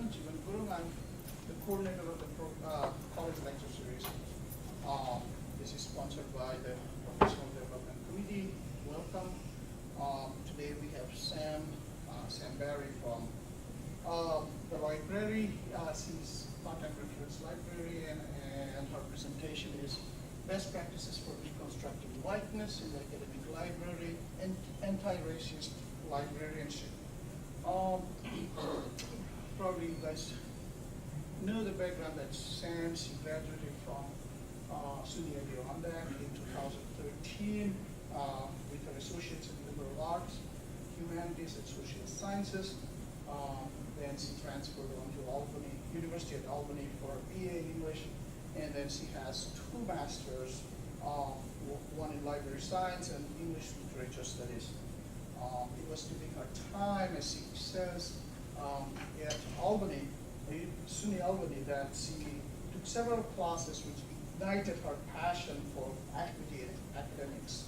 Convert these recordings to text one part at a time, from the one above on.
I'm the coordinator of the college lecture series. This is sponsored by the Professional Development Committee. Welcome. Today we have Sam Barry from the library. She's content reference librarian, and her presentation is Best Practices for Deconstructing Whiteness in the Academic Library and Anti-Racist Librarianship. Probably you guys know the background that Sam, she graduated from SUNY Adirondack in 2013 with her associates in liberal arts, humanities, and social sciences. Then she transferred on to Albany, University at Albany for BA in English, and then she has two masters, one in library science and English literature studies. It was during her time, as she says, at Albany, SUNY Albany, that she took several classes which ignited her passion for equity in academics,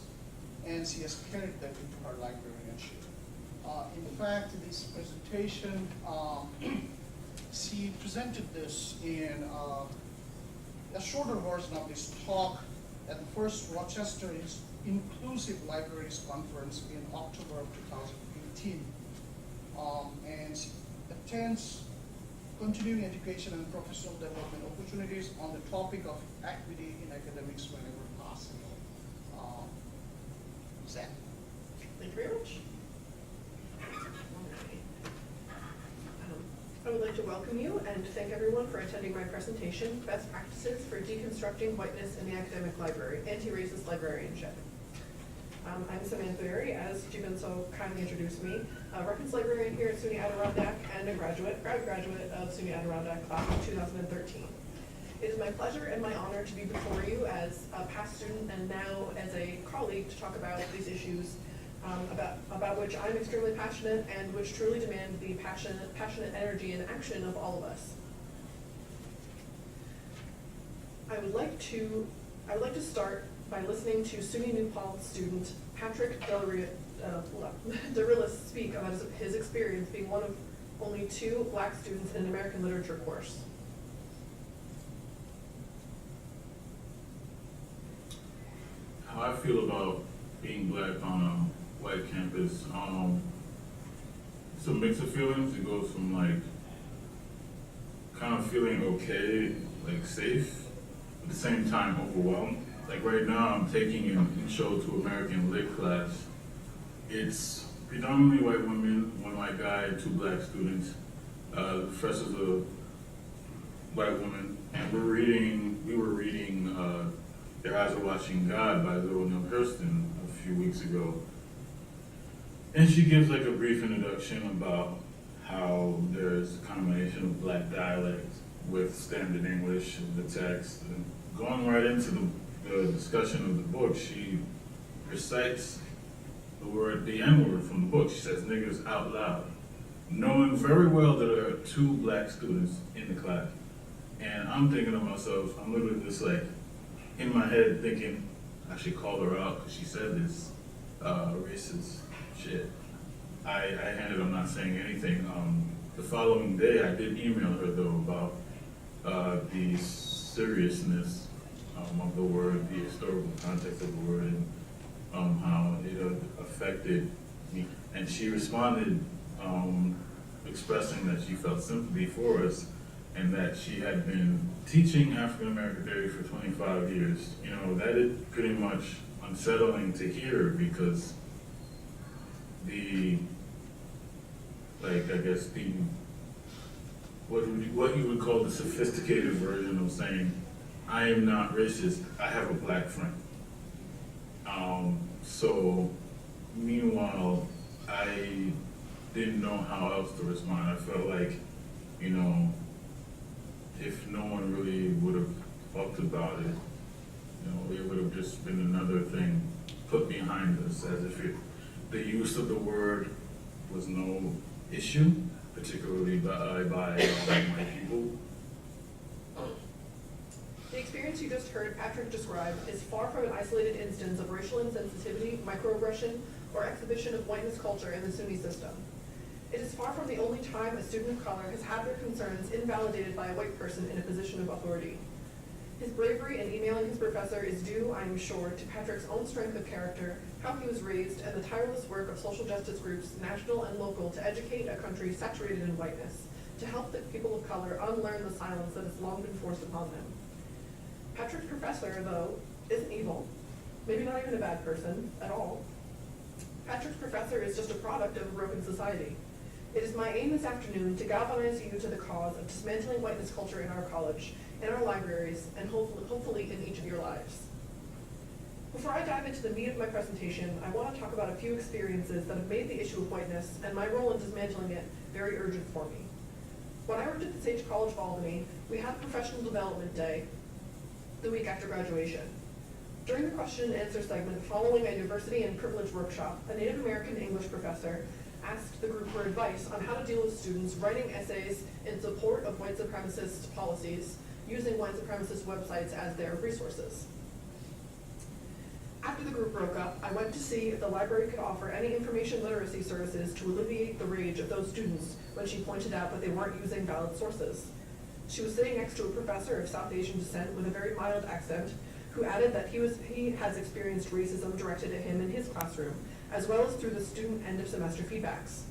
and she has carried that into her librarianship. In fact, this presentation, she presented this in a shorter version of this talk at the first Rochester Inclusive Libraries Conference in October of 2018. And she attends continuing education and professional development opportunities on the topic of equity in academics whenever possible. Sam. Thank you very much. I would like to welcome you and thank everyone for attending my presentation, Best Practices for Deconstructing Whiteness in the Academic Library, Anti-Racist Librarianship. I'm Samantha, as Jibin so kindly introduced me, a reference librarian here at SUNY Adirondack and a proud graduate of SUNY Adirondack class of 2013. It is my pleasure and my honor to be before you as a past student and now as a colleague to talk about these issues about which I'm extremely passionate and which truly demand the passionate energy and action of all of us. I would like to start by listening to SUNY New Paltz student Patrick Derillis speak about his experience being one of only 2 Black students in an American literature course. How I feel about being Black on a white campus, it's a mix of feelings. It goes from like kind of feeling okay, like safe, at the same time overwhelmed. Like right now I'm taking an Intro to American Lit class. It's predominantly white women, 1 white guy, 2 Black students. The professor's a white woman, and we were reading Their Eyes Are Watching God by Little Neil Hurston a few weeks ago. And she gives like a brief introduction about how there's a combination of Black dialect with standard English in the text. And going right into the discussion of the book, she recites the N-word from the book. She says niggas out loud, knowing very well that there are 2 Black students in the class. And I'm thinking to myself, I'm literally just like, in my head thinking, I should call her out because she said this racist shit. I handed I'm not saying anything. The following day, I did email her though about the seriousness of the word, the historical context of the word, and how it affected me. And she responded expressing that she felt sympathy for us and that she had been teaching African American theory for 25 years. You know, that is pretty much unsettling to hear because what you would call the sophisticated version of saying, I am not racist, I have a Black friend. So meanwhile, I didn't know how else to respond. I felt like, you know, if no one really would have talked about it, you know, it would have just been another thing put behind us as if the use of the word was no issue, particularly by white people. The experience you just heard Patrick describe is far from an isolated instance of racial insensitivity, microaggression, or exhibition of whiteness culture in the SUNY system. It is far from the only time a student of color has had their concerns invalidated by a white person in a position of authority. His bravery in emailing his professor is due, I am sure, to Patrick's own strength of character, how he was raised, and the tireless work of social justice groups, national and local, to educate a country saturated in whiteness, to help the people of color unlearn the silence that has long been forced upon them. Patrick's professor, though, isn't evil, maybe not even a bad person at all. Patrick's professor is just a product of a broken society. It is my aim this afternoon to galvanize you to the cause of dismantling whiteness culture in our college, in our libraries, and hopefully in each of your lives. Before I dive into the meat of my presentation, I want to talk about a few experiences that have made the issue of whiteness and my role in dismantling it very urgent for me. When I worked at the Sage College of Albany, we had a professional development day the week after graduation. During the question and answer segment following a diversity and privilege workshop, a Native American English professor asked the group for advice on how to deal with students writing essays in support of white supremacist policies, using white supremacist websites as their resources. After the group broke up, I went to see if the library could offer any information literacy services to alleviate the rage of those students when she pointed out that they weren't using valid sources. She was sitting next to a professor of South Asian descent with a very mild accent, who added that he has experienced racism directed at him in his classroom, as well as through the student end of semester feedbacks.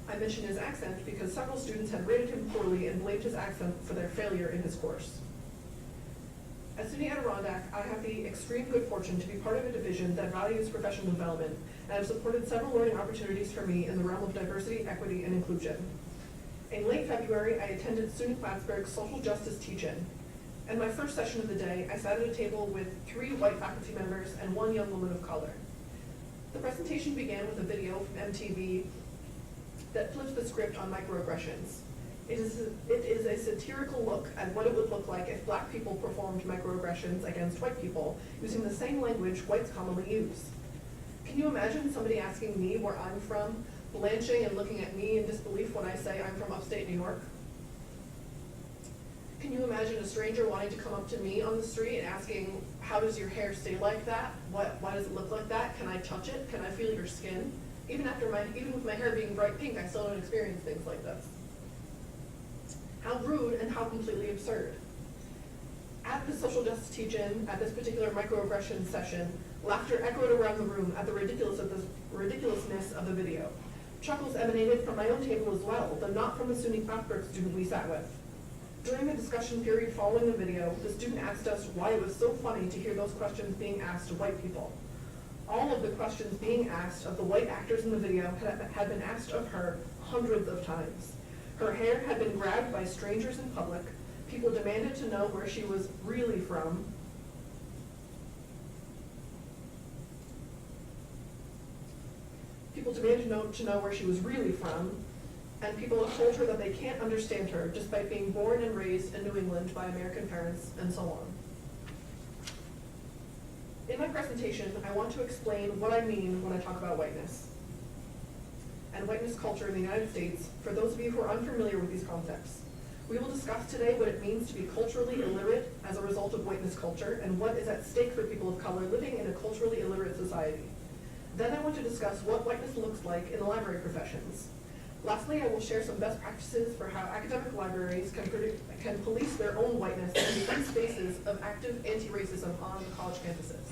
I mention his accent because several students had rated him poorly and blamed his accent for their failure in his course. At SUNY Adirondack, I have the extreme good fortune to be part of a division that values professional development and have supported several learning opportunities for me in the realm of diversity, equity, and inclusion. In late February, I attended SUNY Plattsburgh's social justice teach-in. In my first session of the day, I sat at a table with 3 white faculty members and 1 young woman of color. The presentation began with a video from MTV that flips the script on microaggressions. It is a satirical look at what it would look like if black people performed microaggressions against white people using the same language whites commonly use. Can you imagine somebody asking me where I'm from, blanching and looking at me in disbelief when I say I'm from upstate New York? Can you imagine a stranger wanting to come up to me on the street and asking, how does your hair stay like that? Why does it look like that? Can I touch it? Can I feel your skin? Even with my hair being bright pink, I still don't experience things like this. How rude and how completely absurd. At the social justice teach-in, at this particular microaggression session, laughter echoed around the room at the ridiculousness of the video. Chuckles emanated from my own table as well, though not from the SUNY Plattsburgh student we sat with. During the discussion period following the video, the student asked us why it was so funny to hear those questions being asked of white people. All of the questions being asked of the white actors in the video had been asked of her hundreds of times. Her hair had been grabbed by strangers in public. People demanded to know where she was really from. People demanded to know where she was really from, and people have told her that they can't understand her despite being born and raised in New England by American parents, and so on. In my presentation, I want to explain what I mean when I talk about whiteness and whiteness culture in the United States for those of you who are unfamiliar with these concepts. We will discuss today what it means to be culturally illiterate as a result of whiteness culture and what is at stake for people of color living in a culturally illiterate society. Then I want to discuss what whiteness looks like in the library professions. Lastly, I will share some best practices for how academic libraries can police their own whiteness and become spaces of active anti-racism on college campuses.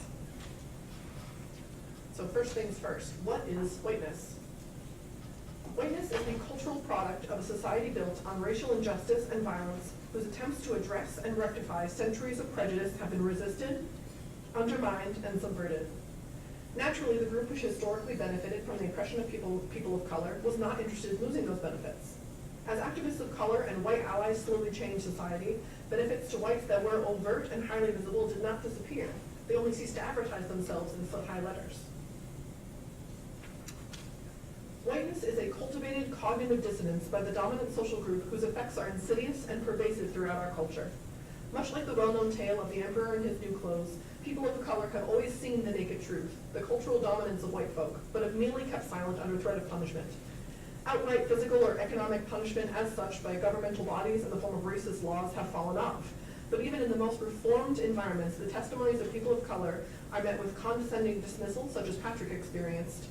So first things first, what is whiteness? Whiteness is the cultural product of a society built on racial injustice and violence whose attempts to address and rectify centuries of prejudice have been resisted, undermined, and subverted. Naturally, the group which historically benefited from the oppression of people of color was not interested in losing those benefits. As activists of color and white allies slowly changed society, benefits to whites that were overt and highly visible did not disappear. They only ceased to advertise themselves in foot-high letters. Whiteness is a cultivated cognitive dissonance by the dominant social group whose effects are insidious and pervasive throughout our culture. Much like the well-known tale of the emperor in his new clothes, people of color have always seen the naked truth, the cultural dominance of white folk, but have merely kept silent under threat of punishment. Outright physical or economic punishment as such by governmental bodies in the form of racist laws have fallen off. But even in the most reformed environments, the testimonies of people of color are met with condescending dismissal, such as Patrick experienced,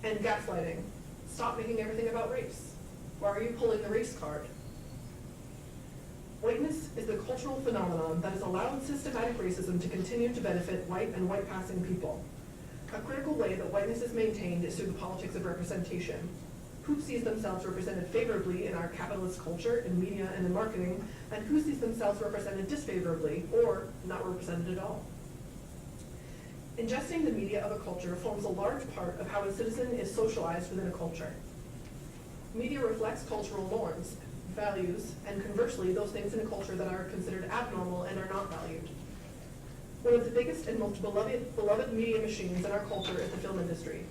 and gaslighting. Stop making everything about race. Why are you pulling the race card? Whiteness is the cultural phenomenon that has allowed systematic racism to continue to benefit white and white-passing people. A critical way that whiteness is maintained is through the politics of representation. Who sees themselves represented favorably in our capitalist culture, in media, and in marketing, and who sees themselves represented disfavorably, or not represented at all? Ingesting the media of a culture forms a large part of how a citizen is socialized within a culture. Media reflects cultural norms, values, and conversely, those things in a culture that are considered abnormal and are not valued. One of the biggest and most beloved media machines in our culture is the film industry.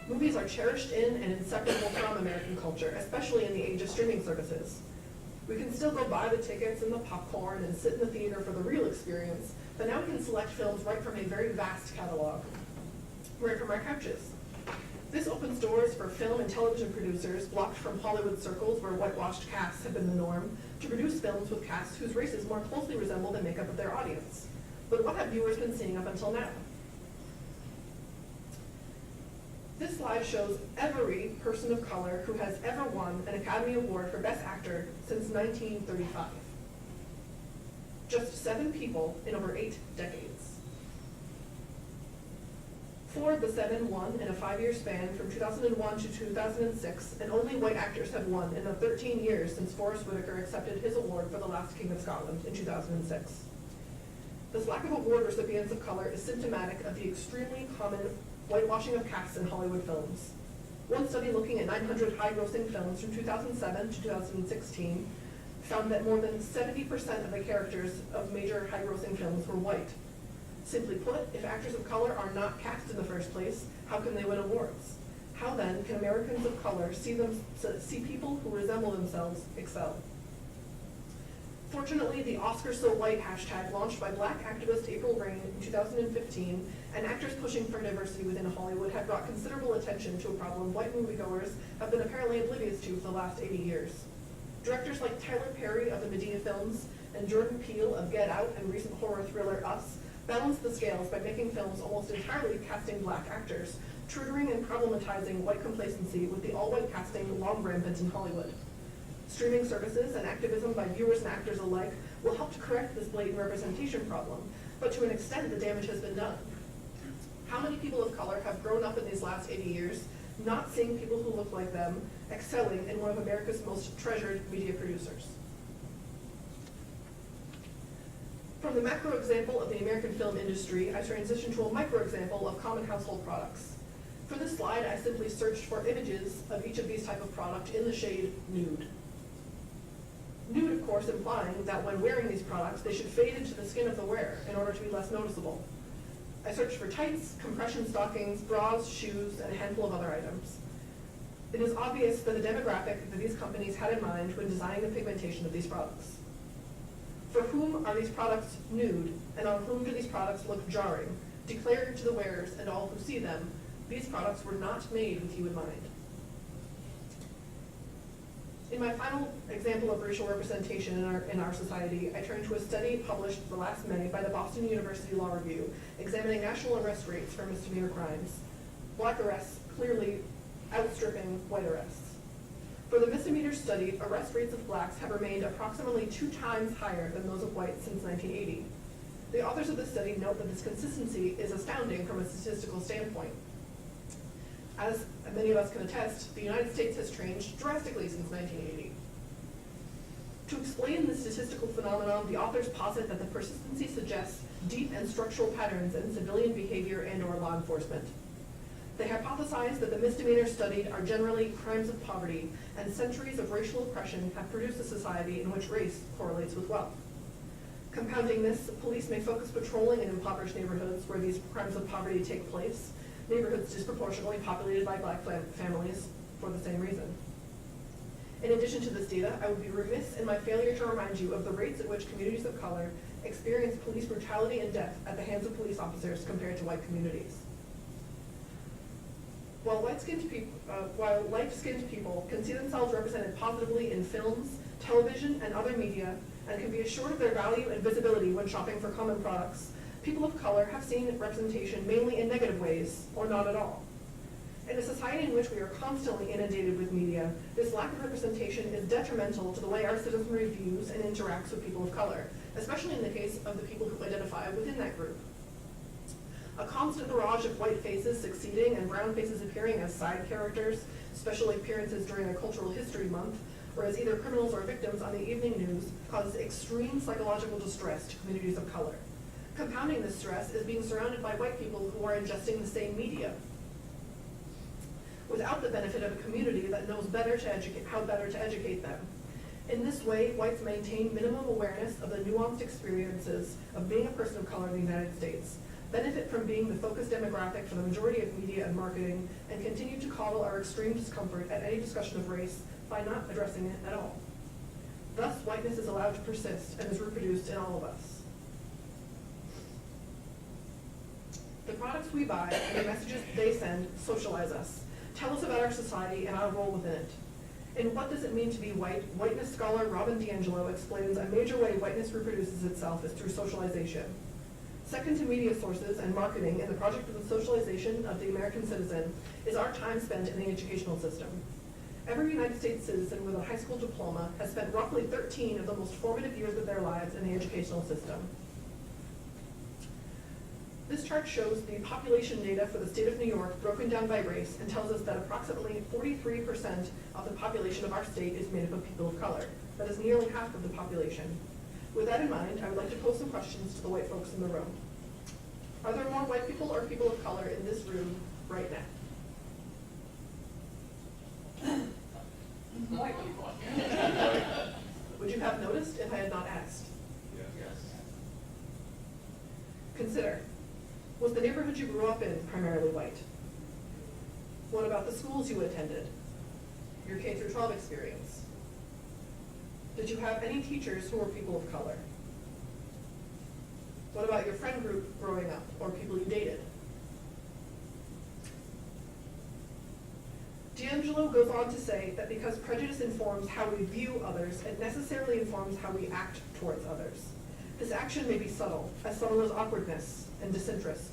Movies are cherished in and inseparable from American culture, especially in the age of streaming services. We can still go buy the tickets and the popcorn and sit in the theater for the real experience, but now we can select films right from a very vast catalog, right from our couches. This opens doors for film and television producers blocked from Hollywood circles where whitewashed casts have been the norm to produce films with casts whose races more closely resemble the makeup of their audience. But what have viewers been seeing up until now? This slide shows every person of color who has ever won an Academy Award for Best Actor since 1935. Just 7 people in over 8 decades. 4 of the 7 won in a 5-year span from 2001 to 2006, and only white actors have won in the 13 years since Forrest Whitaker accepted his award for The Last King of Scotland in 2006. This lack of award recipients of color is symptomatic of the extremely common whitewashing of casts in Hollywood films. One study looking at 900 high-grossing films from 2007 to 2016 found that more than 70% of the characters of major high-grossing films were white. Simply put, if actors of color are not cast in the first place, how can they win awards? How then can Americans of color see people who resemble themselves excel? Fortunately, the Oscars So White hashtag launched by Black activist April Rain in 2015 and actors pushing for diversity within Hollywood have brought considerable attention to a problem white moviegoers have been apparently oblivious to for the last 80 years. Directors like Tyler Perry of the Medea films and Jordan Peele of Get Out and recent horror thriller Us balance the scales by making films almost entirely casting black actors, triggering and problematizing white complacency with the all-white casting long rampant in Hollywood. Streaming services and activism by viewers and actors alike will help to correct this blatant representation problem, but to an extent the damage has been done. How many people of color have grown up in these last 80 years not seeing people who look like them excelling in one of America's most treasured media producers? From the macro example of the American film industry, I transition to a micro example of common household products. For this slide, I simply searched for images of each of these type of product in the shade nude. Nude, of course, implying that when wearing these products, they should fade into the skin of the wearer in order to be less noticeable. I searched for tights, compression stockings, bras, shoes, and a handful of other items. It is obvious that the demographic that these companies had in mind when designing the pigmentation of these products. For whom are these products nude, and on whom do these products look jarring? Declared to the wearers and all who see them, these products were not made with you in mind. In my final example of racial representation in our society, I turn to a study published last May by the Boston University Law Review, examining national arrest rates for misdemeanor crimes. Black arrests clearly outstripping white arrests. For the misdemeanor study, arrest rates of blacks have remained approximately 2 times higher than those of whites since 1980. The authors of the study note that this consistency is astounding from a statistical standpoint. As many of us can attest, the United States has changed drastically since 1980. To explain this statistical phenomenon, the authors posit that the persistency suggests deep and structural patterns in civilian behavior and/or law enforcement. They hypothesize that the misdemeanors studied are generally crimes of poverty, and centuries of racial oppression have produced a society in which race correlates with wealth. Compounding this, police may focus patrolling in impoverished neighborhoods where these crimes of poverty take place, neighborhoods disproportionately populated by black families for the same reason. In addition to this data, I would be remiss in my failure to remind you of the rates at which communities of color experience police brutality and death at the hands of police officers compared to white communities. While light-skinned people can see themselves represented positively in films, television, and other media, and can be assured of their value and visibility when shopping for common products, people of color have seen representation mainly in negative ways, or not at all. In a society in which we are constantly inundated with media, this lack of representation is detrimental to the way our citizenry views and interacts with people of color, especially in the case of the people who identify within that group. A constant barrage of white faces succeeding and brown faces appearing as side characters, special appearances during a cultural history month, or as either criminals or victims on the evening news, causes extreme psychological distress to communities of color. Compounding this stress is being surrounded by white people who are ingesting the same media, without the benefit of a community that knows how better to educate them. In this way, whites maintain minimum awareness of the nuanced experiences of being a person of color in the United States, benefit from being the focused demographic for the majority of media and marketing, and continue to coddle our extreme discomfort at any discussion of race by not addressing it at all. Thus, whiteness is allowed to persist and is reproduced in all of us. The products we buy and the messages they send socialize us, tell us about our society and our role within it. In What Does It Mean to Be White, whiteness scholar Robin DiAngelo explains a major way whiteness reproduces itself is through socialization. Second to media sources and marketing in the project of the socialization of the American citizen is our time spent in the educational system. Every United States citizen with a high school diploma has spent roughly 13 of the most formative years of their lives in the educational system. This chart shows the population data for the state of New York broken down by race and tells us that approximately 43% of the population of our state is made up of people of color. That is nearly half of the population. With that in mind, I would like to pose some questions to the white folks in the room. Are there more white people or people of color in this room right now? White people. Would you have noticed if I had not asked? Yes. Consider, was the neighborhood you grew up in primarily white? What about the schools you attended? Your K through 12 experience? Did you have any teachers who were people of color? What about your friend group growing up or people you dated? DiAngelo goes on to say that because prejudice informs how we view others, it necessarily informs how we act towards others. This action may be subtle as awkwardness and disinterest.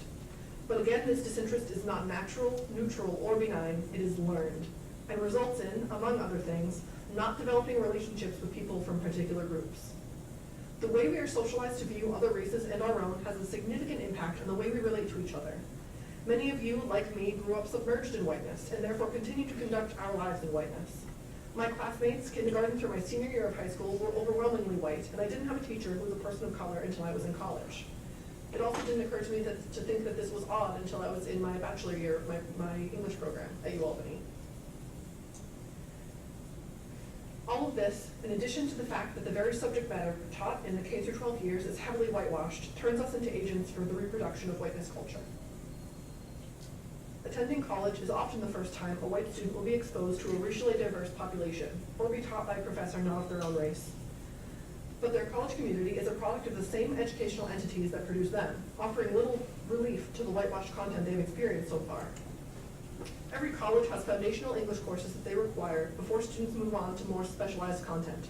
But again, this disinterest is not natural, neutral, or benign, it is learned, and results in, among other things, not developing relationships with people from particular groups. The way we are socialized to view other races and our own has a significant impact on the way we relate to each other. Many of you, like me, grew up submerged in whiteness and therefore continue to conduct our lives in whiteness. My classmates, kindergarten through my senior year of high school, were overwhelmingly white, and I didn't have a teacher who was a person of color until I was in college. It also didn't occur to me to think that this was odd until I was in my bachelor year of my English program at UAlbany. All of this, in addition to the fact that the very subject matter taught in the K through 12 years is heavily whitewashed, turns us into agents for the reproduction of whiteness culture. Attending college is often the first time a white student will be exposed to a racially diverse population, or be taught by a professor not of their own race. But their college community is a product of the same educational entities that produce them, offering little relief to the whitewashed content they've experienced so far. Every college has foundational English courses that they require before students move on to more specialized content.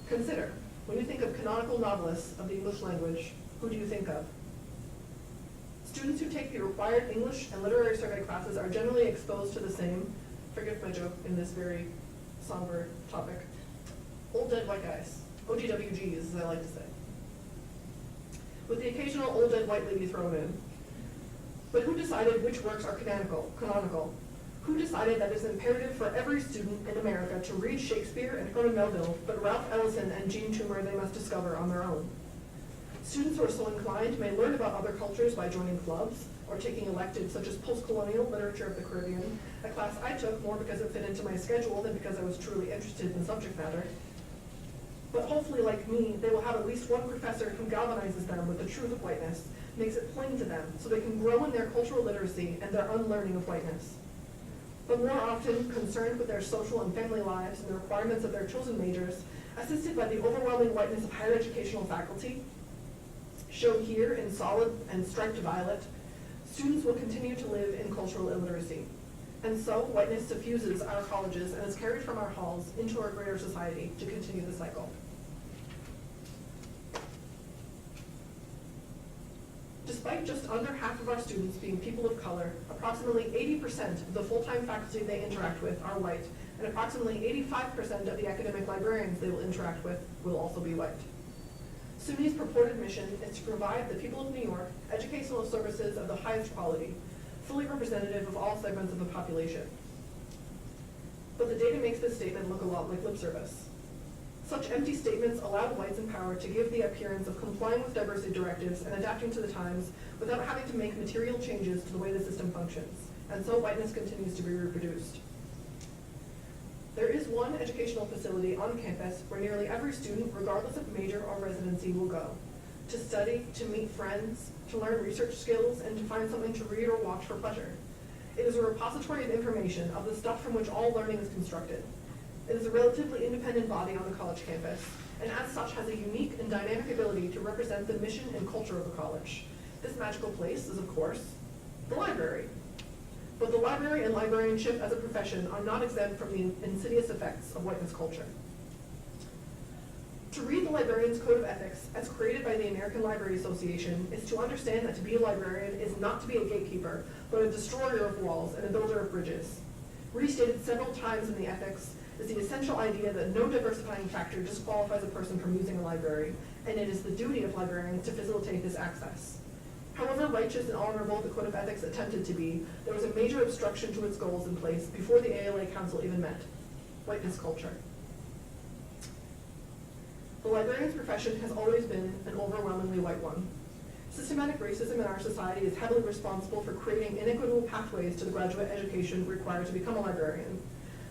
Consider, when you think of canonical novelists of the English language, who do you think of? Students who take the required English and literary survey classes are generally exposed to the same, forgive my joke in this very somber topic, old dead white guys, OGWGs as I like to say, with the occasional old dead white lady thrown in. But who decided which works are canonical? Who decided that it's imperative for every student in America to read Shakespeare and Herman Melville, but Ralph Ellison and Jean Toomer they must discover on their own? Students who are so inclined may learn about other cultures by joining clubs or taking electives such as post-colonial literature of the Caribbean, a class I took more because it fit into my schedule than because I was truly interested in subject matter. But hopefully, like me, they will have at least one professor who galvanizes them with the truth of whiteness, makes it plain to them so they can grow in their cultural literacy and their unlearning of whiteness. But more often, concerned with their social and family lives and the requirements of their chosen majors, assisted by the overwhelming whiteness of higher educational faculty, shown here in solid and striped violet, students will continue to live in cultural illiteracy. And so, whiteness diffuses our colleges and is carried from our halls into our greater society to continue the cycle. Despite Despite just under half of our students being people of color, approximately 80% of the full-time faculty they interact with are white, and approximately 85% of the academic librarians they will interact with will also be white. SUNY's purported mission is to provide the people of New York educational services of the highest quality, fully representative of all segments of the population. But the data makes this statement look a lot like lip service. Such empty statements allow whites in power to give the appearance of complying with diversity directives and adapting to the times without having to make material changes to the way the system functions, and so whiteness continues to be reproduced. There is one educational facility on campus where nearly every student, regardless of major or residency, will go to study, to meet friends, to learn research skills, and to find something to read or watch for pleasure. It is a repository of information of the stuff from which all learning is constructed. It is a relatively independent body on the college campus, and as such has a unique and dynamic ability to represent the mission and culture of the college. This magical place is, of course, the library. But the library and librarianship as a profession are not exempt from the insidious effects of whiteness culture. To read the Librarian's Code of Ethics, as created by the American Library Association, is to understand that to be a librarian is not to be a gatekeeper, but a destroyer of walls and a builder of bridges. Restated several times in the ethics is the essential idea that no diversifying factor disqualifies a person from using a library, and it is the duty of librarians to facilitate this access. However righteous and honorable the Code of Ethics attempted to be, there was a major obstruction to its goals in place before the ALA Council even met: whiteness culture. The librarian's profession has always been an overwhelmingly white one. Systematic racism in our society is heavily responsible for creating inequitable pathways to the graduate education required to become a librarian.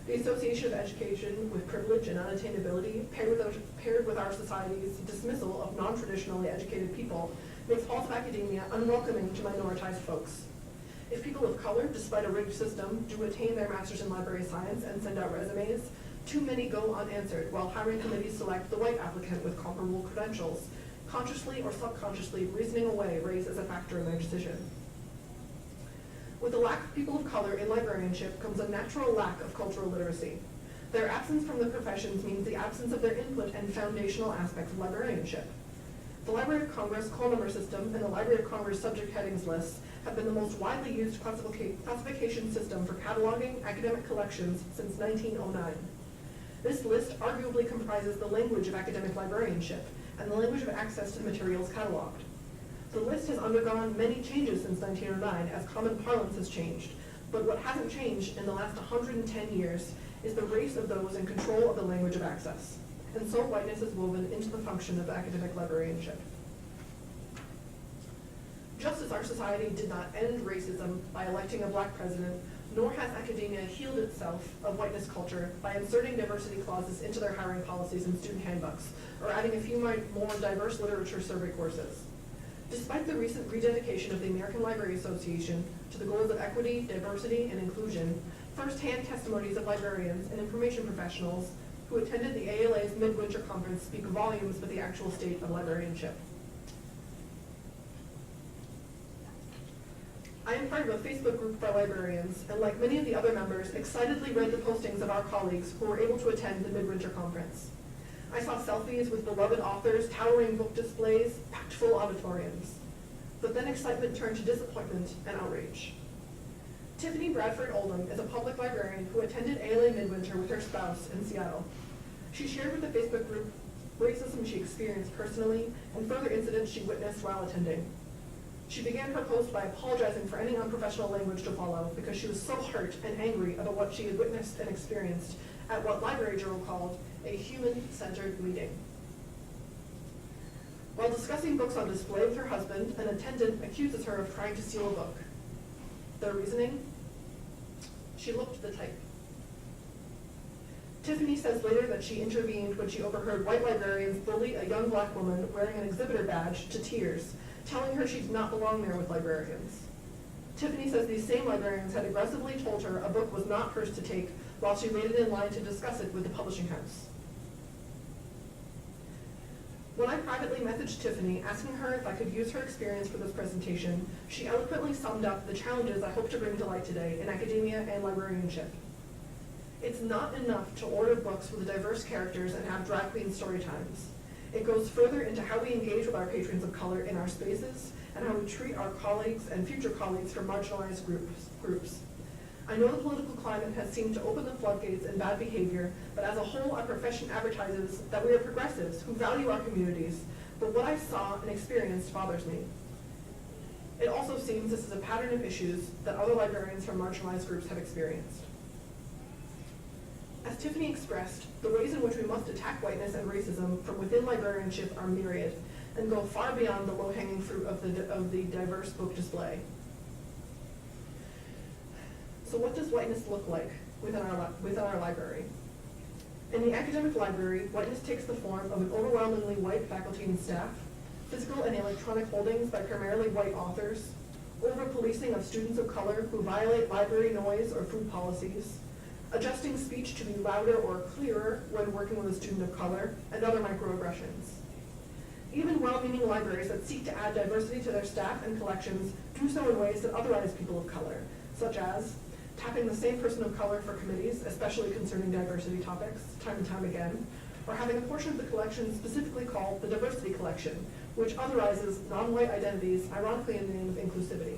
The association of education with privilege and unattainability, paired with our society's dismissal of non-traditionally educated people, makes halls of academia unwelcoming to minoritized folks. If people of color, despite a rigged system, do attain their master's in library science and send out resumes, too many go unanswered while hiring committees select the white applicant with comparable credentials, consciously or subconsciously reasoning away race as a factor in their decision. With the lack of people of color in librarianship comes a natural lack of cultural literacy. Their absence from the professions means the absence of their input and foundational aspects of librarianship. The Library of Congress call number system and the Library of Congress subject headings lists have been the most widely used classification system for cataloging academic collections since 1909. This list arguably comprises the language of academic librarianship and the language of access to the materials cataloged. The list has undergone many changes since 1909 as common parlance has changed, but what hasn't changed in the last 110 years is the race of those in control of the language of access. And so whiteness is woven into the function of academic librarianship. Just as our society did not end racism by electing a black president, nor has academia healed itself of whiteness culture by inserting diversity clauses into their hiring policies and student handbooks, or adding a few more diverse literature survey courses. Despite the recent rededication of the American Library Association to the goals of equity, diversity, and inclusion, first-hand testimonies of librarians and information professionals who attended the ALA's Midwinter Conference speak volumes about the actual state of librarianship. I am part of a Facebook group by librarians, and like many of the other members, excitedly read the postings of our colleagues who were able to attend the Midwinter Conference. I saw selfies with beloved authors, towering book displays, packed full auditoriums. But then excitement turned to disappointment and outrage. Tiffany Bradford Oldham is a public librarian who attended ALA Midwinter with her spouse in Seattle. She shared with the Facebook group racism she experienced personally and further incidents she witnessed while attending. She began her post by apologizing for any unprofessional language to follow because she was so hurt and angry about what she had witnessed and experienced at what Library Journal called a human-centered meeting. While discussing books on display with her husband, an attendant accuses her of trying to steal a book. Their reasoning? She looked the type. Tiffany says later that she intervened when she overheard white librarians bully a young black woman wearing an exhibitor badge to tears, telling her she did not belong there with librarians. Tiffany says these same librarians had aggressively told her a book was not hers to take while she waited in line to discuss it with the publishing house. When I privately messaged Tiffany asking her if I could use her experience for this presentation, she eloquently summed up the challenges I hope to bring to light today in academia and librarianship. It's not enough to order books with diverse characters and have drag queen story times. It goes further into how we engage with our patrons of color in our spaces and how we treat our colleagues and future colleagues from marginalized groups. I know the political climate has seemed to open the floodgates in bad behavior, but as a whole, our profession advertises that we are progressives who value our communities, but what I saw and experienced bothers me. It also seems this is a pattern of issues that other librarians from marginalized groups have experienced. As Tiffany expressed, the ways in which we must attack whiteness and racism from within librarianship are myriad and go far beyond the low-hanging fruit of the diverse book display. So what does whiteness look like within our library? In the academic library, whiteness takes the form of an overwhelmingly white faculty and staff, physical and electronic holdings by primarily white authors, over-policing of students of color who violate library noise or food policies, adjusting speech to be louder or clearer when working with a student of color, and other microaggressions. Even well-meaning libraries that seek to add diversity to their staff and collections do so in ways that otherize people of color, such as tapping the same person of color for committees, especially concerning diversity topics, time and time again, or having a portion of the collection specifically called the diversity collection, which otherizes non-white identities, ironically in the name of inclusivity.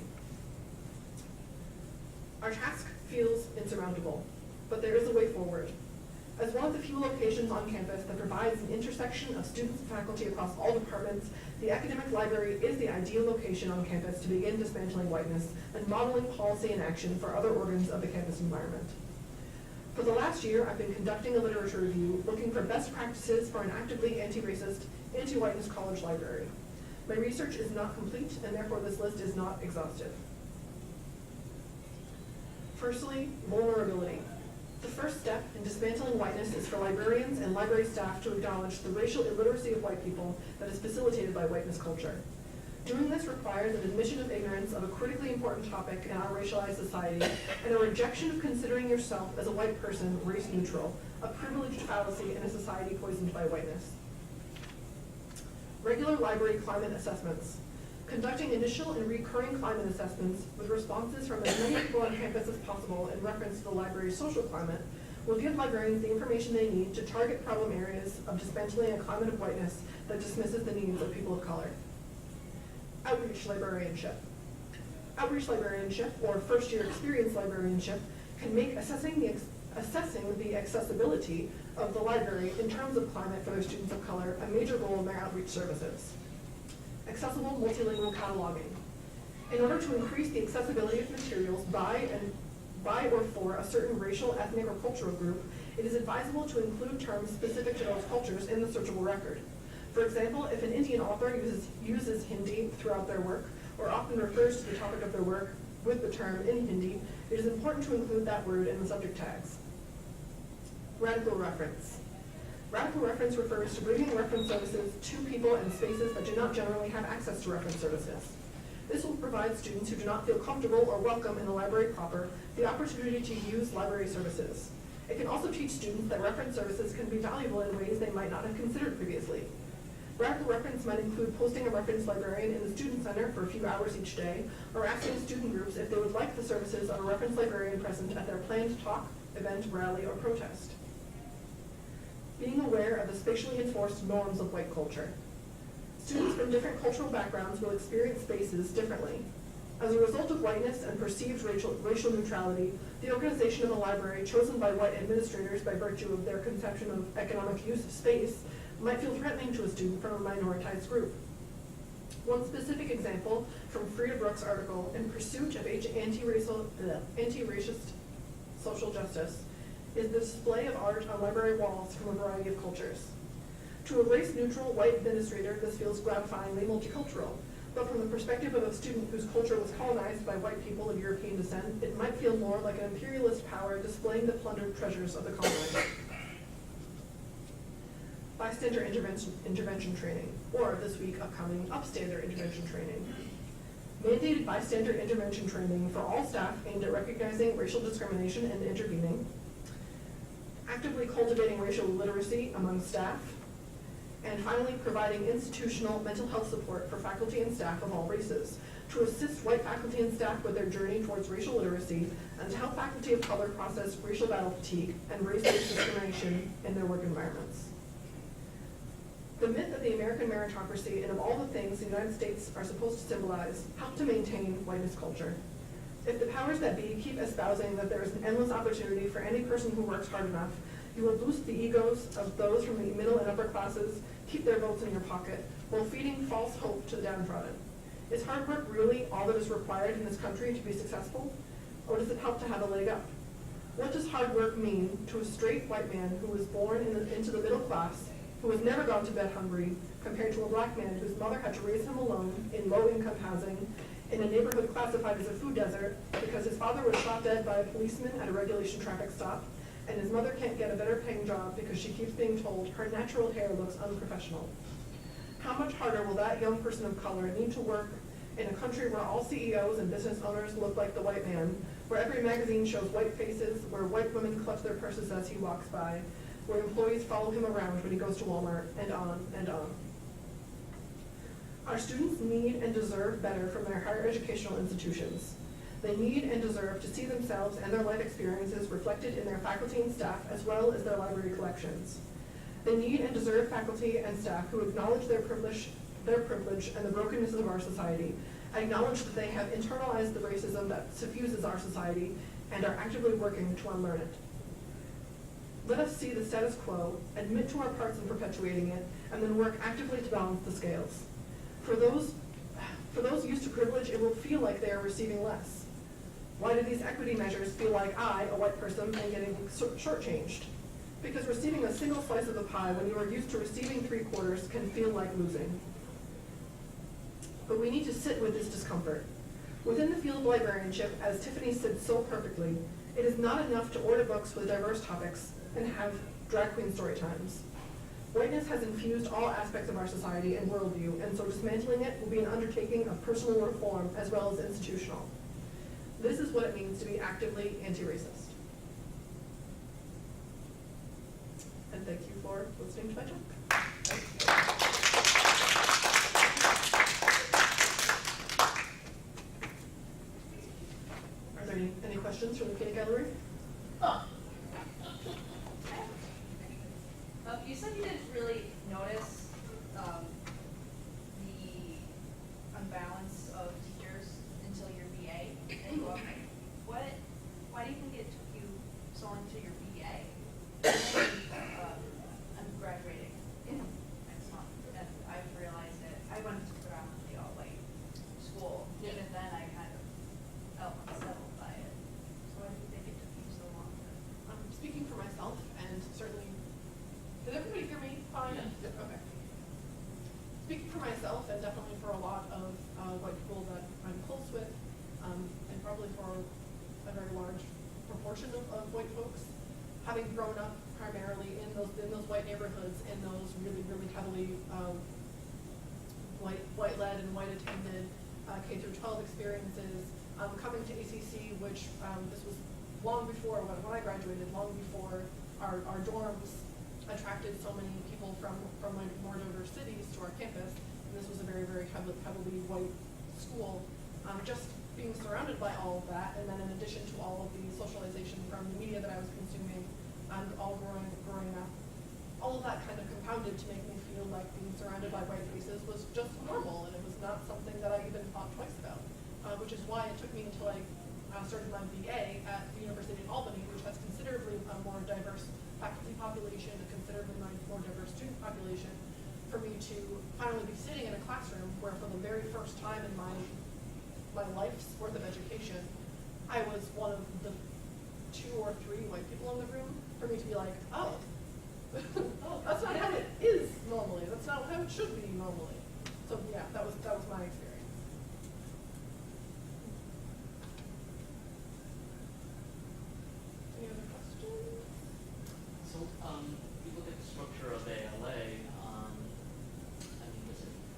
Our task feels insurmountable, but there is a way forward. As one of the few locations on campus that provides an intersection of students and faculty across all departments, the academic library is the ideal location on campus to begin dismantling whiteness and modeling policy and action for other organs of the campus environment. For the last year, I've been conducting a literature review looking for best practices for an actively anti-racist, anti-whiteness college library. My research is not complete, and therefore this list is not exhaustive. Firstly, vulnerability. The first step in dismantling whiteness is for librarians and library staff to acknowledge the racial illiteracy of white people that is facilitated by whiteness culture. Doing this requires an admission of ignorance of a critically important topic in our racialized society and a rejection of considering yourself as a white person race neutral, a privileged fallacy in a society poisoned by whiteness. Regular library climate assessments. Conducting initial and recurring climate assessments with responses from as many people on campus as possible in reference to the library's social climate will give librarians the information they need to target problem areas of dismantling a climate of whiteness that dismisses the needs of people of color. Outreach librarianship. Outreach librarianship, or first-year experience librarianship, can make assessing the accessibility of the library in terms of climate for their students of color a major goal in their outreach services. Accessible multilingual cataloging. In order to increase the accessibility of materials by or for a certain racial, ethnic, or cultural group, it is advisable to include terms specific to those cultures in the searchable record. For example, if an Indian author uses Hindi throughout their work, or often refers to the topic of their work with the term in Hindi, it is important to include that word in the subject tags. Radical reference. Radical reference refers to bringing reference services to people and spaces that do not generally have access to reference services. This will provide students who do not feel comfortable or welcome in the library proper the opportunity to use library services. It can also teach students that reference services can be valuable in ways they might not have considered previously. Radical reference might include posting a reference librarian in the student center for a few hours each day, or asking student groups if they would like the services of a reference librarian present at their planned talk, event, rally, or protest. Being aware of the spatially enforced norms of white culture. Students from different cultural backgrounds will experience spaces differently. As a result of whiteness and perceived racial neutrality, the organization of a library chosen by white administrators by virtue of their conception of economic use of space might feel threatening to a student from a minoritized group. One specific example from Frida Brooks' article, In Pursuit of Anti-Racist Social Justice, is the display of art on library walls from a variety of cultures. To a race-neutral white administrator, this feels gratifyingly multicultural, but from the perspective of a student whose culture was colonized by white people of European descent, it might feel more like an imperialist power displaying the plundered treasures of the colonized. Bystander intervention training, or this week upcoming upstander intervention training. Mandated bystander intervention training for all staff aimed at recognizing racial discrimination and intervening. Actively cultivating racial literacy among staff. And finally, providing institutional mental health support for faculty and staff of all races to assist white faculty and staff with their journey towards racial literacy and to help faculty of color process racial battle fatigue and race-based discrimination in their work environments. The myth that the American meritocracy and of all the things the United States are supposed to symbolize help to maintain whiteness culture. If the powers that be keep espousing that there is an endless opportunity for any person who works hard enough, you will boost the egos of those from the middle and upper classes, keep their votes in your pocket, while feeding false hope to the downtrodden. Is hard work really all that is required in this country to be successful? Or does it help to have a leg up? What does hard work mean to a straight white man who was born into the middle class, who has never gone to bed hungry, compared to a black man whose mother had to raise him alone in low-income housing, in a neighborhood classified as a food desert because his father was shot dead by a policeman at a regulation traffic stop, and his mother can't get a better paying job because she keeps being told her natural hair looks unprofessional? How much harder will that young person of color need to work in a country where all CEOs and business owners look like the white man, where every magazine shows white faces, where white women clutch their purses as he walks by, where employees follow him around when he goes to Walmart, and on and on? Our students need and deserve better from their higher educational institutions. They need and deserve to see themselves and their life experiences reflected in their faculty and staff as well as their library collections. They need and deserve faculty and staff who acknowledge their privilege and the brokenness of our society, acknowledge that they have internalized the racism that suffuses our society and are actively working to unlearn it. Let us see the status quo, admit to our parts in perpetuating it, and then work actively to balance the scales. For those used to privilege, it will feel like they are receiving less. Why do these equity measures feel like I, a white person, am getting shortchanged? Because receiving a single slice of the pie when you are used to receiving 3/4 can feel like losing. But we need to sit with this discomfort. Within the field of librarianship, as Tiffany said so perfectly, it is not enough to order books with diverse topics and have drag queen story times. Whiteness has infused all aspects of our society and worldview, and so dismantling it will be an undertaking of personal reform as well as institutional. This is what it means to be actively anti-racist. And thank you for listening to my talk. Are there any questions from the Kitty Gallery? You said you didn't really notice the unbalance of teachers until your BA. And you go, why do you think it took you so long to your BA? I'm graduating next month, and I've realized that I went to predominantly all-white school. Yeah. Even then, I kind of felt unsettled by it. So why do you think it took you so long? I'm speaking for myself, and certainly, did everybody hear me fine? Yeah. Okay. Speaking for myself, and definitely for a lot of white people that I'm close with, and probably for a very large proportion of white folks, having grown up primarily in those white neighborhoods, in those really, really heavily white led and white attended K through 12 experiences, coming to ACC, which this was long before when I graduated, long before our dorms attracted so many people from more diverse cities to our campus, and this was a very, very heavily white school. Just being surrounded by all of that, and then in addition to all of the socialization from the media that I was consuming, and all growing up, all of that kind of compounded to make me feel like being surrounded by white faces was just normal, and it was not something that I even thought twice about, which is why it took me until I started my BA at the University of Albany, which has considerably a more diverse faculty population, a considerably more diverse student population, for me to finally be sitting in a classroom where for the very first time in my life's worth of education, I was one of the 2 or 3 white people in the room, for me to be like, oh, that's not how it is normally. That's not how it should be normally. So yeah, that was my experience. Any other questions? So, you look at the structure of ALA, I mean,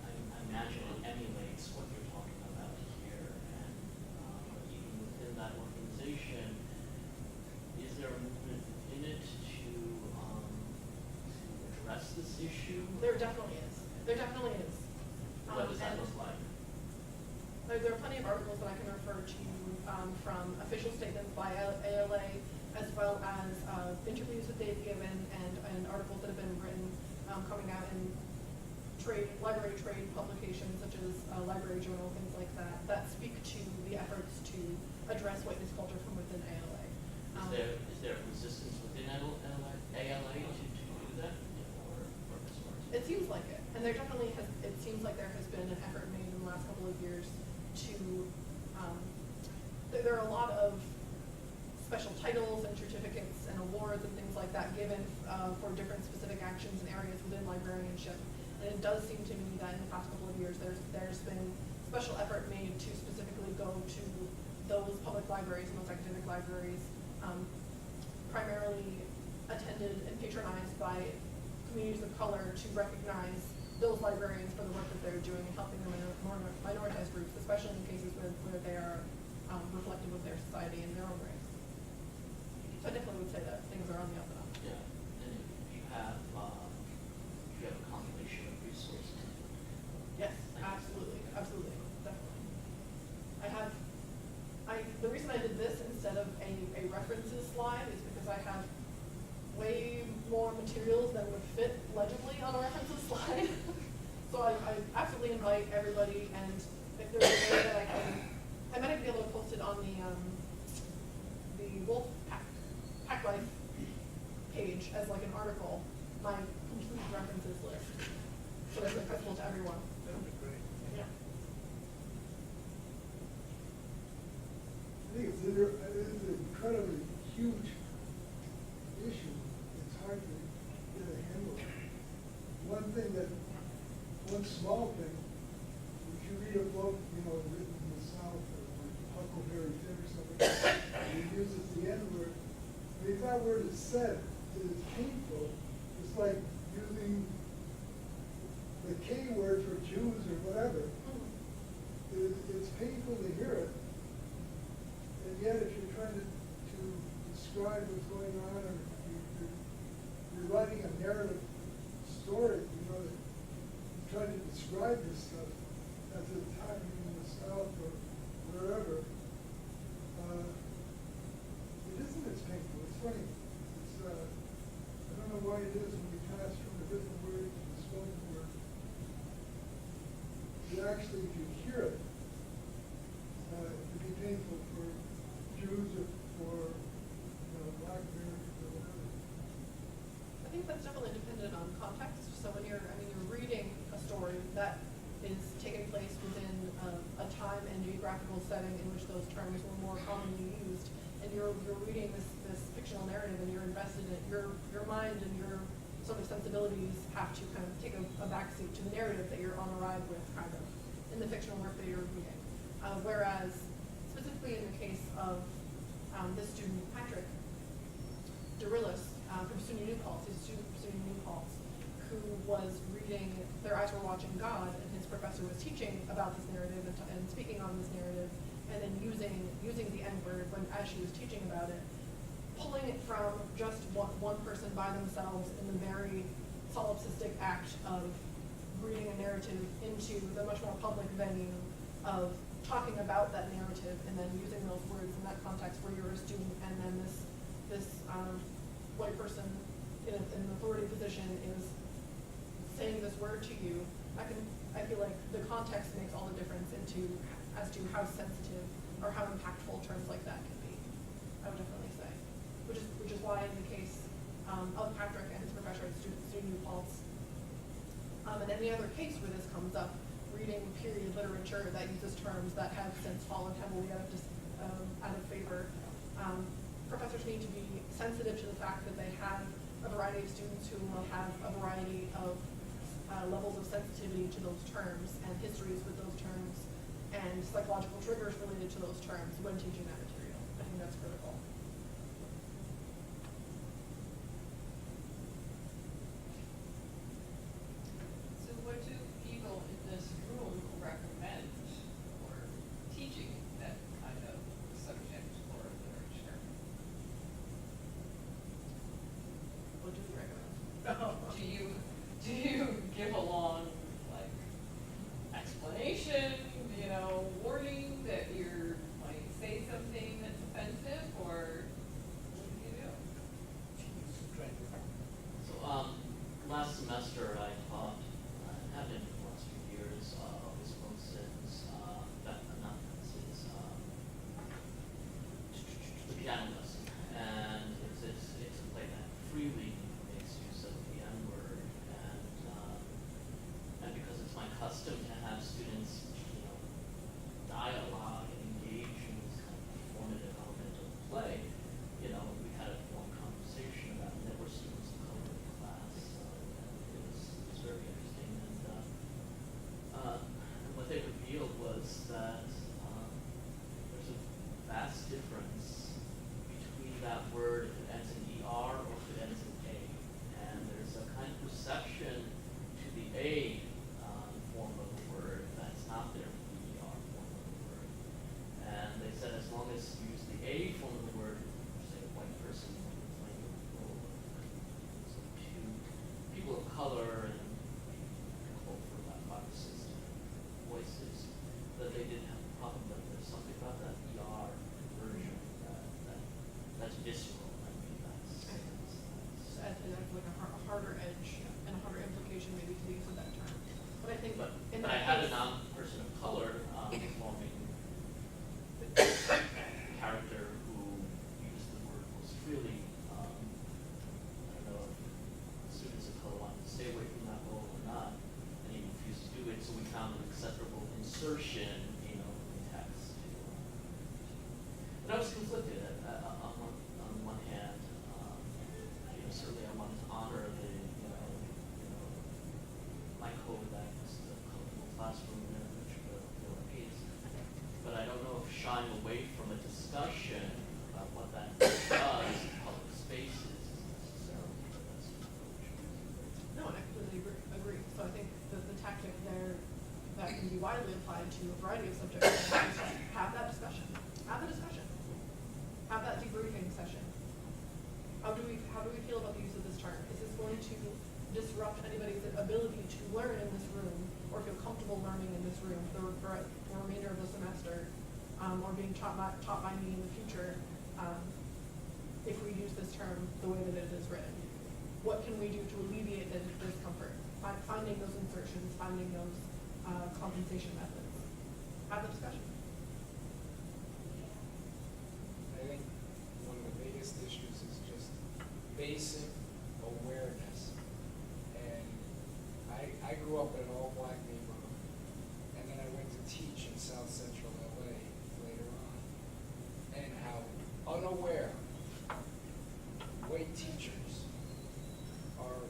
I imagine it emulates what you're talking about here, and even within that organization, is there a movement in it to address this issue? There definitely is. There definitely is. What does that and look like? There are plenty of articles that I can refer to from official statements by ALA, as well as interviews that they've given and articles that have been written coming out in library trade publications such as Library Journal, things like that, that speak to the efforts to address whiteness culture from within ALA. Is there resistance within ALA to do that, or It seems like it, and there definitely has. It seems like there has been an effort made in the last couple of years to. There are a lot of special titles and certificates and awards and things like that given for different specific actions and areas within librarianship. And it does seem to me that in the past couple of years, there's been special effort made to specifically go to those public libraries and those academic libraries, primarily attended and patronized by communities of color, to recognize those librarians for the work that they're doing and helping the minoritized groups, especially in cases where they are reflective of their society in their own ways. So I definitely would say that things are on the up and up. yeah, and if you have a compilation of resources. Yes, absolutely, absolutely, definitely. The reason I did this instead of a references slide is because I have way more materials than would fit legibly on a references slide. So I absolutely invite everybody, and if there's a way that I might even be able to post it on the Wolf Pack Life page as like an article, my complete references list, so that's accessible to everyone. That would be great. Yeah. I think it's an incredibly huge issue. It's hard to get a handle on. One small thing, if you read a book, written in the South, or like Huckleberry Finn or something, and he uses the N-word, if that word is said, it is painful. It's like using the K word for Jews or whatever. It's painful to hear it. And yet, if you're trying to describe what's going on, or you're writing a narrative story, that you try to describe this stuff as it's happening in the South or wherever, it isn't as painful. It's funny. I don't know why it is when we pass from a different word to the spoken word. Actually, if you hear it, it would be painful for Jews or for Black Americans or whatever. I think that's definitely dependent on context. So when you're reading a story that is taking place within a time and geographical setting in which those terms were more commonly used, and you're reading this fictional narrative, and you're invested in it, your mind and your sort of sensibilities have to kind of take a backseat to the narrative that you're on a ride with, kind of, in the fictional work that you're reading. Whereas, specifically in the case of this student, Patrick Dorillis, from SUNY New Paltz, he's a student from SUNY New Paltz, who was reading Their Eyes Were Watching God, and his professor was teaching about this narrative and speaking on this narrative, and then using the N-word as she was teaching about it, pulling it from just one person by themselves in the very solipsistic act of reading a narrative into the much more public venue of talking about that narrative, and then using those words in that context where you're a student, and then this white person in an authority position is saying this word to you. I feel like the context makes all the difference as to how sensitive or how impactful terms like that can be. I would definitely say, which is why in the case of Patrick and his professor at SUNY New Paltz, and any other case where this comes up, reading period literature that uses terms that have since fallen heavily out of favor, professors need to be sensitive to the fact that they have a variety of students who will have a variety of levels of sensitivity to those terms and histories with those terms and psychological triggers related to those terms when teaching that material. I think that's critical. So what do people in this room recommend for teaching that kind of subject or literature? What do you recommend? Do you give a long, like, explanation, warning that you're might say something that's offensive, or what do you do? So last semester I taught, had an color and called for about 5 or 6 different voices, that they didn't have a problem, but there's something about that ER version that's visceral. I mean, Adds like a harder edge and a harder implication maybe to the use of that term. But I think But in I that had a case, non-person of color performing the character who used the word most freely. I don't know if students of color wanted to stay away from that role or not, and he refused to do it, so we found an acceptable insertion, in text. And I was conflicted on one hand. Certainly I wanted to honor the, my code that was the colorful classroom in which there were aids. But I don't know if shying away from a discussion about what that does in public spaces is necessarily the best approach. no, and I completely agree. So I think that the tactic there that can be widely applied to a variety of subjects is just have that discussion. Have the discussion. Have that debriefing session. How do we feel about the use of this term? Is this going to disrupt anybody's ability to learn in this room or feel comfortable learning in this room for the remainder of the semester, or being taught by me in the future, if we use this term the way that it is written? What can we do to alleviate the discomfort? Finding those insertions, finding those compensation methods. Have the discussion. I think one of the biggest issues is just basic awareness. And I grew up in an all-black neighborhood, and then I went to teach in South Central LA later on, and how unaware white teachers are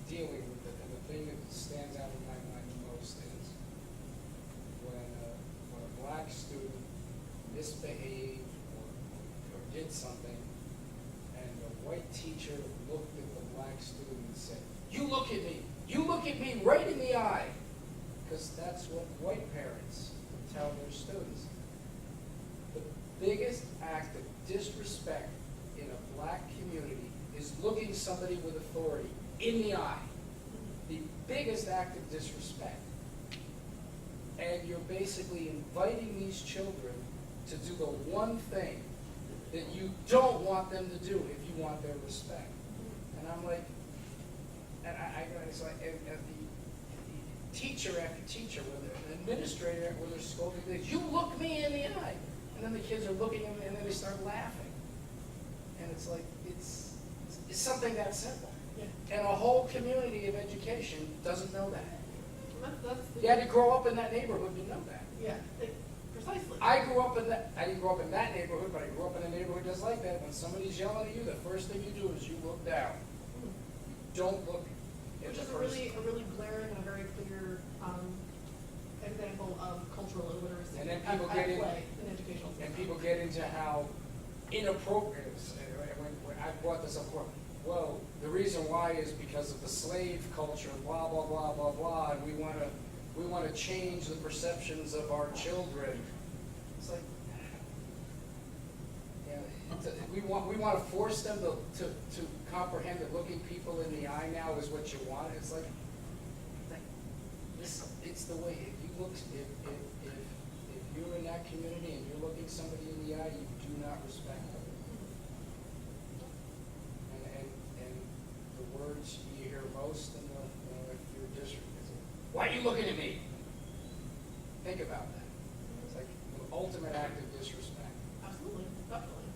dealing with it. And the thing that stands out in my mind the most is when a black student misbehaved or did something, and the white teacher looked at the black student and said, "You look at me. You look at me right in the eye." Because that's what white parents tell their students. The biggest act of disrespect in a black community is looking somebody with authority in the eye. The biggest act of disrespect. And you're basically inviting these children to do the one thing that you don't want them to do if you want their respect. And I'm like, it's like, and the teacher after teacher, whether an administrator, whether they're scolding, you look me in the eye. And then the kids are looking at me and then they start laughing. And it's like, it's something that simple. Yeah. And a whole community of education doesn't know that. That's the, You had to grow up in that neighborhood to know that. yeah, precisely. I didn't grow up in that neighborhood, but I grew up in a neighborhood just like that. When somebody's yelling at you, the first thing you do is you look down. You don't look at Which the is person. a really glaring and a very clear example of cultural illiteracy And then at people get in, play in educational system. and people get into how inappropriate it is. When I brought this up before, well, the reason why is because of the slave culture, blah, blah, blah, blah, blah, and we want to change the perceptions of our children. It's like, we want to force them to comprehend that looking people in the eye now is what you want. It's like it's the way. If you look, if you're in that community and you're looking somebody in the eye, you do not respect them. And the words you hear most in your district is, "Why are you looking at me?" Think about that. It's like the ultimate act of disrespect. Absolutely, definitely.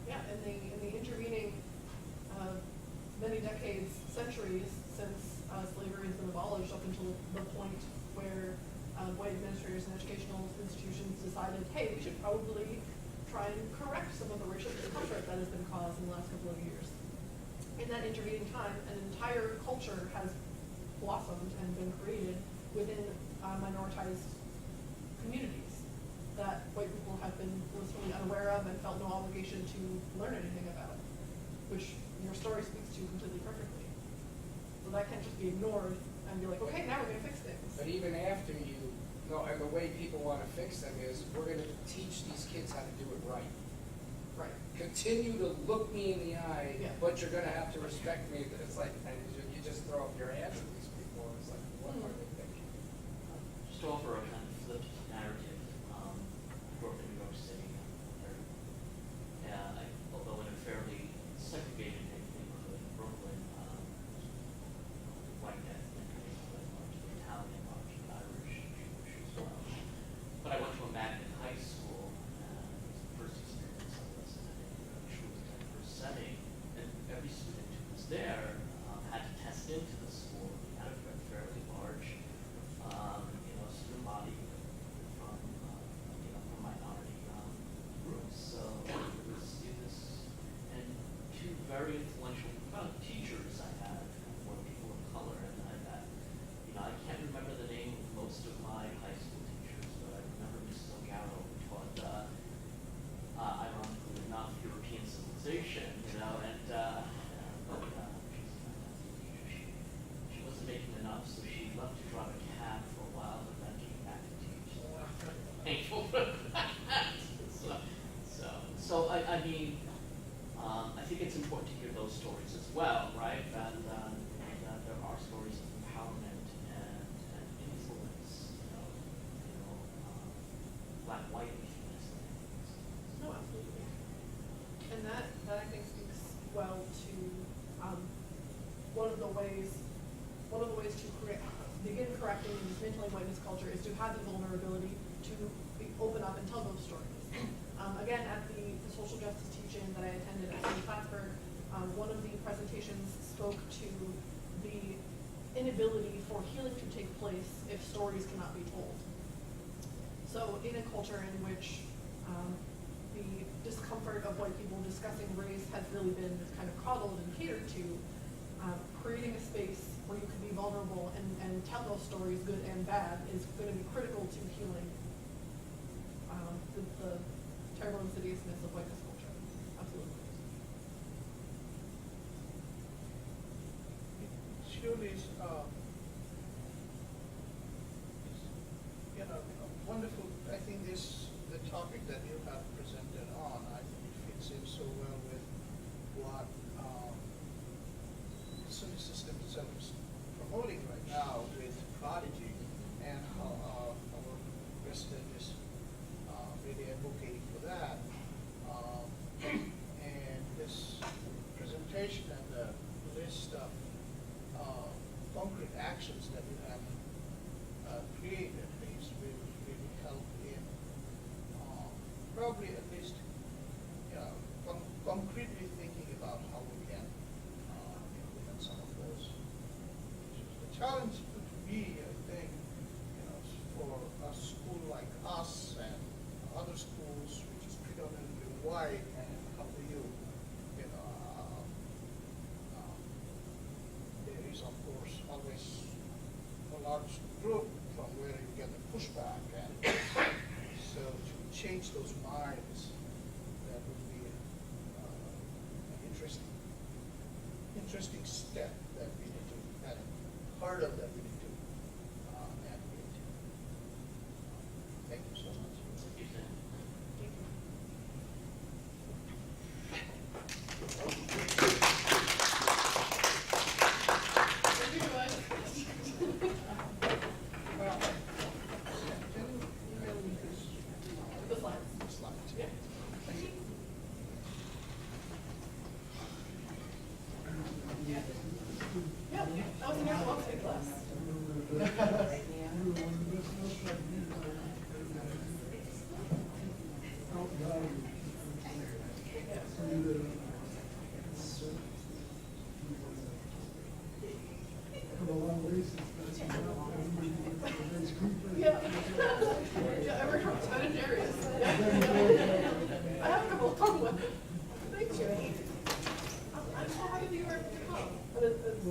Yeah, in the intervening many decades, centuries since slavery has been abolished up until the point where white administrators and educational institutions decided, hey, we should probably try and correct some of the racial discomfort that has been caused in the last couple of years. In that intervening time, an entire culture has blossomed and been created within minoritized communities that white people have been blissfully unaware of and felt no obligation to learn anything about, which your story speaks to completely perfectly. So that can't just be ignored and be like, okay, now we're going to fix things. But even after and the way people want to fix them is, we're going to teach these kids how to do it right. Right. Continue to look me in the eye, Yeah. but you're going to have to respect me. It's like, you just throw up your hands and passed into the school, we had a fairly large, student body from, from minority groups. So it was students and two very influential teachers I had were people of color, and I can't remember the name of most of my high school teachers, but I remember Mrs. O'Garrow, who taught, ironically enough, European civilization, and she's a fantastic teacher. She wasn't making enough, so she left to drive a cab for a while, but then came back to teach. So thankful for that. So I mean, I think it's important to hear those stories as well, right? That there are stories of empowerment and influence, black, white influence. No, absolutely. And that I think speaks well to one of the ways to begin correcting and dismantling whiteness culture is to have the vulnerability to open up and tell those stories. Again, at the social justice teach-in that I attended at SUNY Plattsburgh, one of the presentations spoke to the inability for healing to take place if stories cannot be told. So in a culture in which the discomfort of white people discussing race has really been kind of coddled and catered to, creating a space where you can be vulnerable and tell those stories, good and bad, is going to be critical to healing the terrible insidiousness of whiteness culture. Absolutely. Surely is, wonderful. I think the topic that you have presented on, I think it fits in so well with what the SUNY system itself is promoting right now with Prodigy, and how our president is really advocating for that. And this presentation and the list of concrete actions that you have created is really help in probably at least concretely thinking about how we can implement some of those issues. The challenge could be, I think, for a school like us and other schools which is predominantly white, and how do you, there is of course always a large group from where you get the pushback, and so to change those minds, that would be an interesting step that we need to, and part of that we need to navigate. Thank you so much. You said. Well, can you email me this? The slides. Slides. Yeah. Thank you. Yeah, that was in your philosophy class. Yeah. Yeah, I worked with Ben and Jerry's. I have a couple of fun ones. Thank you. I'm so happy you were to come. But it's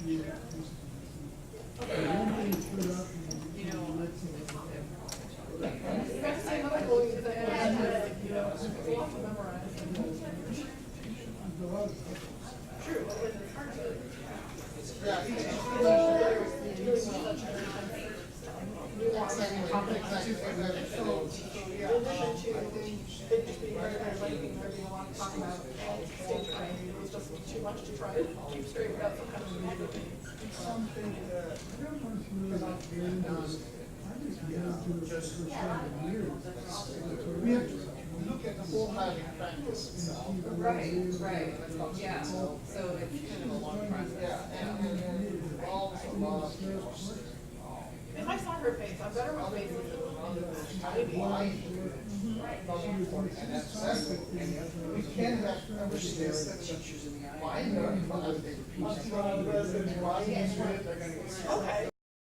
you got to say another goal because I had, it's a lot to memorize. True, but it's hard to. Yeah, In addition to it just being very athletic and there being a lot to talk about and stage time, it was just too much to try to keep straight without some kind of remember. it's something that we have to look at the whole hiring practice itself. Right, yeah, so it's kind of a long process. Yeah, and it involves a lot of If I saw her face, I'm better with faces than why and that's we can have conversations why Once residents walk into it, they're gonna get. Okay.